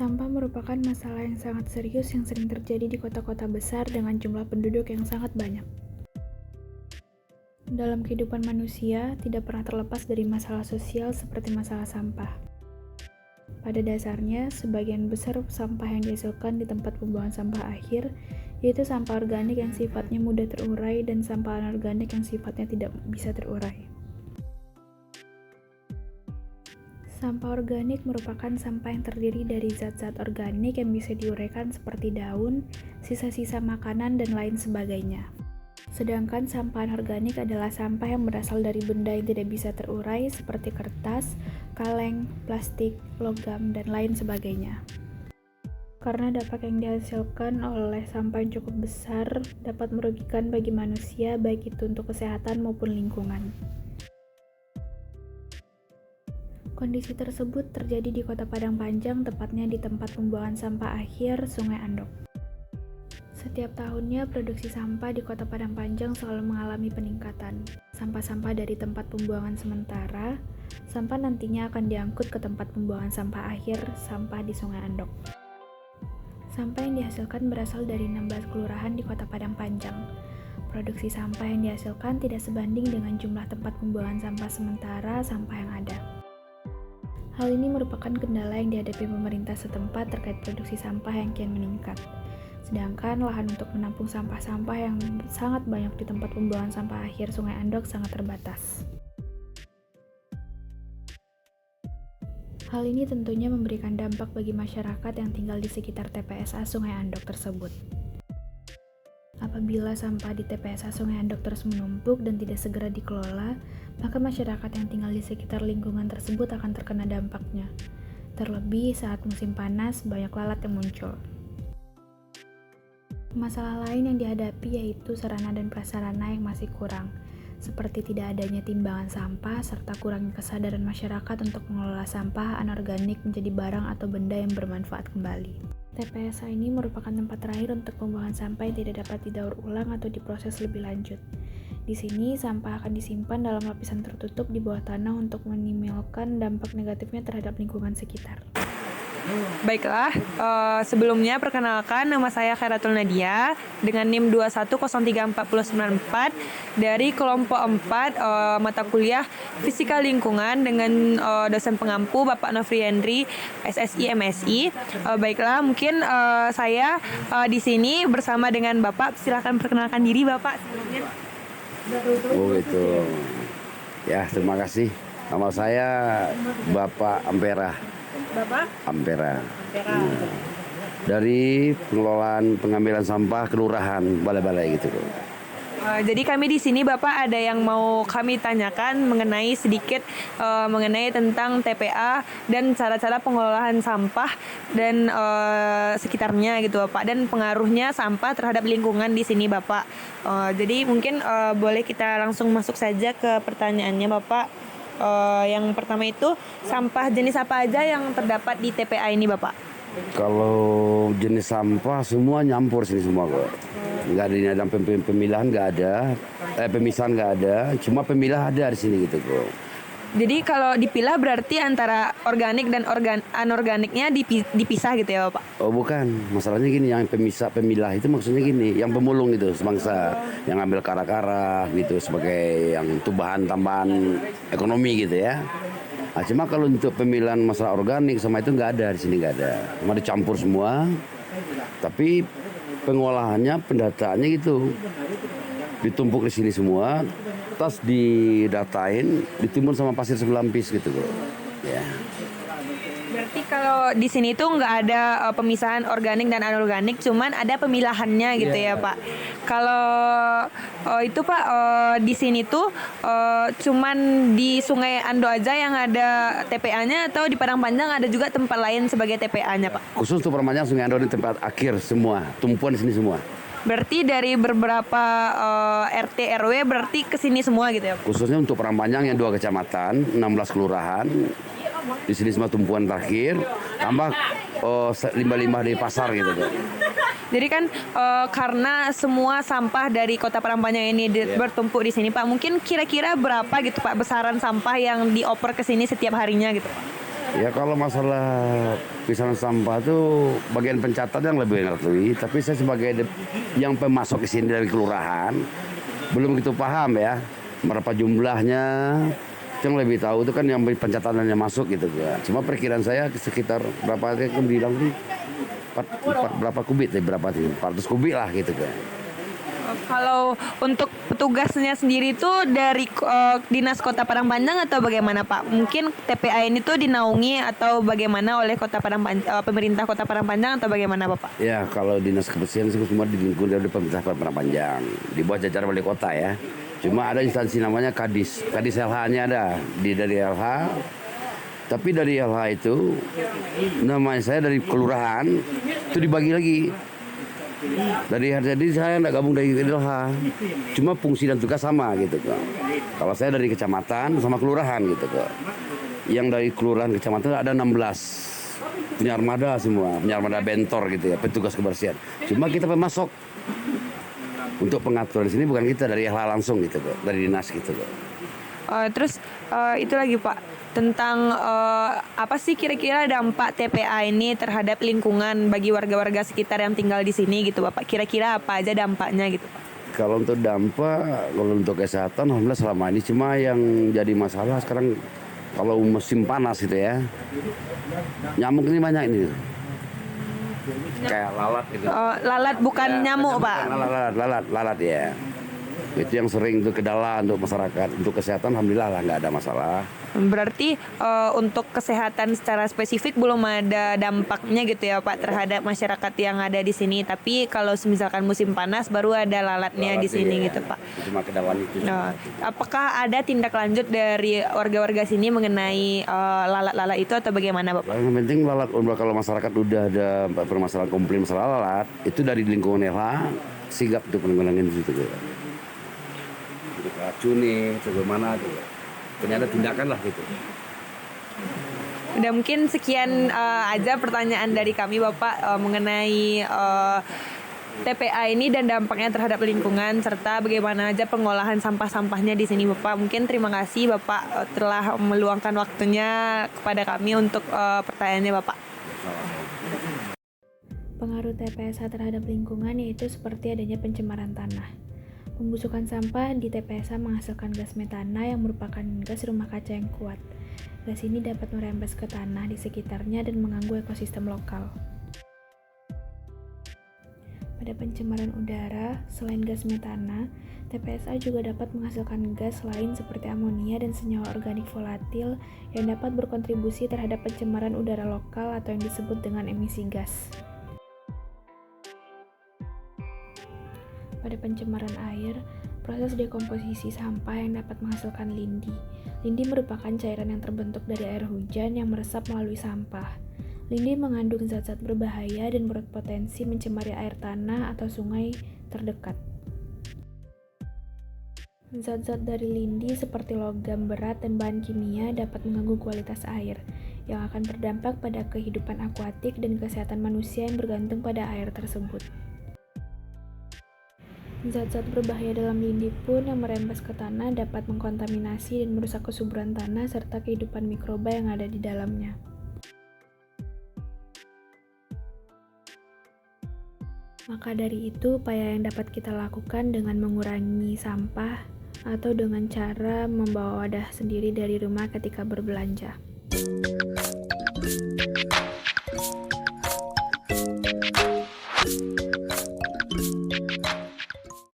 Sampah merupakan masalah yang sangat serius yang sering terjadi di kota-kota besar dengan jumlah penduduk yang sangat banyak. Dalam kehidupan manusia, tidak pernah terlepas dari masalah sosial seperti masalah sampah. Pada dasarnya, sebagian besar sampah yang dihasilkan di tempat pembuangan sampah akhir, yaitu sampah organik yang sifatnya mudah terurai dan sampah anorganik yang sifatnya tidak bisa terurai. Sampah organik merupakan sampah yang terdiri dari zat-zat organik yang bisa diuraikan seperti daun, sisa-sisa makanan, dan lain sebagainya. Sedangkan sampah anorganik adalah sampah yang berasal dari benda yang tidak bisa terurai seperti kertas, kaleng, plastik, logam, dan lain sebagainya. Karena dampak yang dihasilkan oleh sampah yang cukup besar dapat merugikan bagi manusia, baik itu untuk kesehatan maupun lingkungan. Kondisi tersebut terjadi di Kota Padang Panjang, tepatnya di tempat pembuangan sampah akhir Sungai Andok. Setiap tahunnya, produksi sampah di Kota Padang Panjang selalu mengalami peningkatan. Sampah-sampah dari tempat pembuangan sementara, sampah nantinya akan diangkut ke tempat pembuangan sampah akhir sampah di Sungai Andok. Sampah yang dihasilkan berasal dari 16 kelurahan di Kota Padang Panjang. Produksi sampah yang dihasilkan tidak sebanding dengan jumlah tempat pembuangan sampah sementara sampah yang ada. Hal ini merupakan kendala yang dihadapi pemerintah setempat terkait produksi sampah yang kian meningkat. Sedangkan lahan untuk menampung sampah-sampah yang sangat banyak di tempat pembuangan sampah akhir Sungai Andok sangat terbatas. Hal ini tentunya memberikan dampak bagi masyarakat yang tinggal di sekitar TPSA Sungai Andok tersebut. Apabila sampah di TPSA Sungai Andok terus menumpuk dan tidak segera dikelola, maka masyarakat yang tinggal di sekitar lingkungan tersebut akan terkena dampaknya. Terlebih saat musim panas, banyak lalat yang muncul. Masalah lain yang dihadapi yaitu sarana dan prasarana yang masih kurang, seperti tidak adanya timbangan sampah serta kurangnya kesadaran masyarakat untuk mengelola sampah anorganik menjadi barang atau benda yang bermanfaat kembali. TPSA ini merupakan tempat terakhir untuk pembuangan sampah yang tidak dapat didaur ulang atau diproses lebih lanjut. Di sini, sampah akan disimpan dalam lapisan tertutup di bawah tanah untuk meminimalkan dampak negatifnya terhadap lingkungan sekitar. Baiklah, sebelumnya perkenalkan nama saya Khairatul Nadia dengan NIM 2103494 dari kelompok 4 mata kuliah Fisika Lingkungan dengan dosen pengampu Bapak Nofri Henry SSI MSI. Baiklah, mungkin saya di sini bersama dengan Bapak. Silakan perkenalkan diri Bapak sebelumnya. Oh gitu. Ya, terima kasih. Nama saya Bapak Ampera. Bapak? Ampera. Dari pengelolaan pengambilan sampah kelurahan balai-balai gitu. Jadi kami di sini Bapak ada yang mau kami tanyakan mengenai sedikit mengenai tentang TPA dan cara-cara pengelolaan sampah dan sekitarnya gitu Bapak, dan pengaruhnya sampah terhadap lingkungan di sini Bapak. Jadi mungkin boleh kita langsung masuk saja ke pertanyaannya Bapak. Yang pertama itu sampah jenis apa aja yang terdapat di TPA ini Bapak? Kalau jenis sampah semua nyampur sini semua kok. Nggak ada pemilahan, nggak ada. Pemisahan nggak ada. Cuma pemilah ada di sini gitu kok. Jadi kalau dipilah berarti antara organik dan anorganiknya dipisah gitu ya Bapak? Oh bukan, masalahnya gini, yang pemilah itu maksudnya gini, yang pemulung itu sebangsa, yang ambil kara-kara gitu sebagai yang itu bahan tambahan ekonomi gitu ya. Nah, cuma kalau untuk pemilahan masalah organik sama itu nggak ada di sini, nggak ada, cuma dicampur semua. Tapi pengolahannya, pendataannya gitu, ditumpuk di sini semua, tas didatain, ditimbun sama pasir sebelampis gitu kok. Ya. Berarti kalau di sini tuh nggak ada pemisahan organik dan anorganik, cuman ada pemilahannya gitu ya Pak. Kalau itu Pak di sini tuh cuman di Sungai Ando aja yang ada TPA-nya atau di Padang Panjang ada juga tempat lain sebagai TPA-nya Pak? Khusus untuk Permanjang Sungai Ando ini tempat akhir semua, tumpuan di sini semua. Berarti dari beberapa RT RW berarti ke sini semua gitu ya Pak? Khususnya untuk Permanjang yang 2 kecamatan, 16 kelurahan. Di sini semua tumpuan terakhir, tambah limbah-limbah dari pasar gitu Pak. Jadi kan karena semua sampah dari Kota Padang Panjang ini bertumpuk di sini Pak, mungkin kira-kira berapa gitu Pak besaran sampah yang dioper ke sini setiap harinya gitu Pak? Ya kalau masalah pisahan sampah tuh bagian pencatat yang lebih ngerti, tapi saya sebagai yang pemasok ke sini dari kelurahan belum begitu paham ya berapa jumlahnya. Yang lebih tahu itu kan yang pencatatannya masuk gitu ya. Cuma perkiraan saya sekitar berapa dia bilang nih berapa kubik berapa 400 kubik lah gitu kan. Kalau untuk petugasnya sendiri itu dari Dinas Kota Padang Panjang atau bagaimana Pak? Mungkin TPA ini tuh dinaungi atau bagaimana oleh pemerintah Kota Padang Panjang atau bagaimana Bapak? Ya kalau Dinas Kebersihan sih semua dilingkupi dari pemerintah Padang Panjang, di bawah jajaran wali kota ya. Cuma ada instansi namanya Kadis LH-nya ada dari LH. Tapi dari LH itu namanya saya dari kelurahan itu dibagi lagi. Jadi saya nggak gabung dari LH, cuma fungsi dan tugas sama gitu kan. Kalau saya dari kecamatan sama kelurahan gitu kan. Yang dari kelurahan kecamatan ada 16 punya armada semua, punya armada bentor gitu ya, petugas kebersihan. Cuma kita pemasok untuk pengaturan di sini bukan kita dari LH langsung gitu kan, dari dinas gitu kan. Terus itu lagi Pak tentang apa sih kira-kira dampak TPA ini terhadap lingkungan bagi warga-warga sekitar yang tinggal di sini gitu Bapak? Kira-kira apa aja dampaknya gitu Pak? Kalau untuk dampak, kalau untuk kesehatan alhamdulillah selama ini, cuma yang jadi masalah sekarang kalau musim panas gitu ya, nyamuk ini banyak ini. Kayak lalat gitu. Lalat bukan Ya, nyamuk Pak. Lalat ya. Itu yang sering untuk kendala untuk masyarakat. Untuk kesehatan alhamdulillah lah nggak ada masalah. Berarti untuk kesehatan secara spesifik belum ada dampaknya gitu ya Pak terhadap masyarakat yang ada di sini. Tapi kalau misalkan musim panas baru ada lalatnya di sini ya. gitu Pak. Cuma kedawan itu. Apakah ada tindak lanjut dari warga-warga sini mengenai lalat-lalat itu atau bagaimana Bapak? Yang penting lalat, kalau masyarakat udah ada permasalahan komplain masalah lalat, itu dari lingkungan LH sigap untuk penanggulangan itu. Racun nih, bagaimana tuh? Ternyata tindakan lah gitu. Udah mungkin sekian aja pertanyaan dari kami Bapak mengenai TPA ini dan dampaknya terhadap lingkungan serta bagaimana aja pengolahan sampah-sampahnya di sini Bapak. Mungkin terima kasih Bapak telah meluangkan waktunya kepada kami untuk pertanyaannya Bapak. Pengaruh TPSA terhadap lingkungan yaitu seperti adanya pencemaran tanah. Pembusukan sampah di TPSA menghasilkan gas metana yang merupakan gas rumah kaca yang kuat. Gas ini dapat merembes ke tanah di sekitarnya dan mengganggu ekosistem lokal. Pada pencemaran udara, selain gas metana, TPSA juga dapat menghasilkan gas lain seperti amonia dan senyawa organik volatil yang dapat berkontribusi terhadap pencemaran udara lokal atau yang disebut dengan emisi gas. Pada pencemaran air, proses dekomposisi sampah yang dapat menghasilkan lindi. Lindi merupakan cairan yang terbentuk dari air hujan yang meresap melalui sampah. Lindi mengandung zat-zat berbahaya dan berpotensi mencemari air tanah atau sungai terdekat. Zat-zat dari lindi seperti logam berat dan bahan kimia dapat mengganggu kualitas air, yang akan berdampak pada kehidupan akuatik dan kesehatan manusia yang bergantung pada air tersebut. Zat-zat berbahaya dalam lindi pun yang merembes ke tanah dapat mengkontaminasi dan merusak kesuburan tanah serta kehidupan mikroba yang ada di dalamnya. Maka dari itu, upaya yang dapat kita lakukan dengan mengurangi sampah atau dengan cara membawa wadah sendiri dari rumah ketika berbelanja.